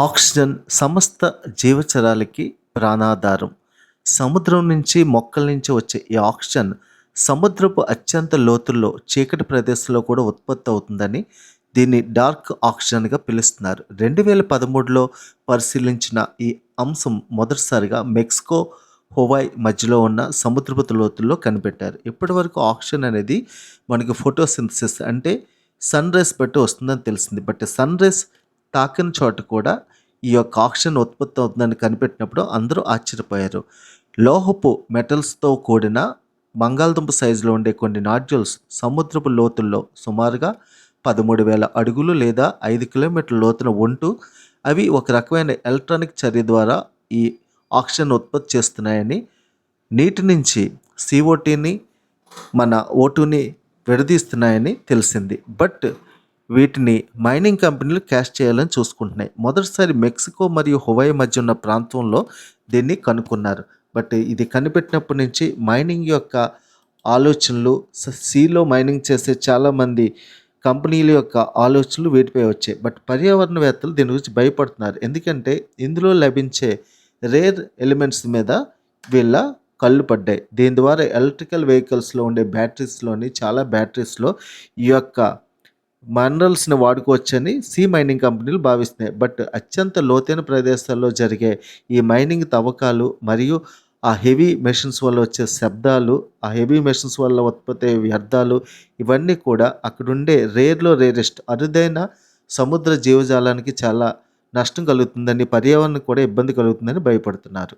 Oxygen సమస్త జీవచరాలకి ప్రాణాధారం. సముద్రం నుంచి, మొక్కల నుంచి వచ్చే ఈ ఆక్సిజన్ సముద్రపు అత్యంత లోతుల్లో చీకటి ప్రదేశంలో కూడా ఉత్పత్తి అవుతుందని దీన్ని డార్క్ ఆక్సిజన్గా పిలుస్తున్నారు. 2013లో పరిశీలించిన ఈ అంశం మొదటిసారిగా మెక్సికో, హవాయ్ మధ్యలో ఉన్న సముద్రపు లోతుల్లో కనిపెట్టారు. ఇప్పటివరకు ఆక్సిజన్ అనేది మనకి ఫోటోసింథసిస్ అంటే సన్ రైస్ బట్టి వస్తుందని తెలిసింది. బట్ సన్ రైస్ తాకిన చోట కూడా ఈ యొక్క ఆక్సిజన్ ఉత్పత్తి అవుతుందని కనిపెట్టినప్పుడు అందరూ ఆశ్చర్యపోయారు. లోహపు మెటల్స్తో కూడిన బంగాళదుంప సైజులో ఉండే కొన్ని నాడ్యూల్స్ సముద్రపు లోతుల్లో సుమారుగా 13,000 అడుగులు లేదా 5 కిలోమీటర్ల లోతున ఉంటూ అవి ఒక రకమైన ఎలక్ట్రానిక్ చర్య ద్వారా ఈ ఆక్సిజన్ ఉత్పత్తి చేస్తున్నాయని, నీటి నుంచి CO2ని మన O2ని విడదీస్తున్నాయని తెలిసింది. బట్ వీటిని మైనింగ్ కంపెనీలు క్యాష్ చేయాలని చూసుకుంటున్నాయి. మొదటిసారి మెక్సికో మరియు హవాయ్ మధ్య ఉన్న ప్రాంతంలో దీన్ని కనుక్కున్నారు. బట్ ఇది కనిపెట్టినప్పటి నుంచి మైనింగ్ యొక్క ఆలోచనలు, సీలో మైనింగ్ చేసే చాలామంది కంపెనీల యొక్క ఆలోచనలు వీటిపై వచ్చాయి. బట్ పర్యావరణవేత్తలు దీని గురించి భయపడుతున్నారు. ఎందుకంటే ఇందులో లభించే రేర్ ఎలిమెంట్స్ మీద వీళ్ళ కళ్ళు పడ్డాయి. దీని ద్వారా ఎలక్ట్రికల్ వెహికల్స్లో ఉండే బ్యాటరీస్లోని చాలా బ్యాటరీస్లో ఈ యొక్క మినరల్స్ని వాడుకోవచ్చని మైనింగ్ కంపెనీలు భావిస్తున్నాయి. బట్ అత్యంత లోతైన ప్రదేశాల్లో జరిగే ఈ మైనింగ్ తవ్వకాలు మరియు ఆ హెవీ మెషిన్స్ వల్ల వచ్చే శబ్దాలు, ఆ హెవీ మెషిన్స్ వల్ల ఉత్పత్తి అయ్యే వ్యర్థాలు, ఇవన్నీ కూడా అక్కడుండే రేరెస్ట్ అరుదైన సముద్ర జీవజాలానికి చాలా నష్టం కలుగుతుందని, పర్యావరణానికి కూడా ఇబ్బంది కలుగుతుందని భయపడుతున్నారు.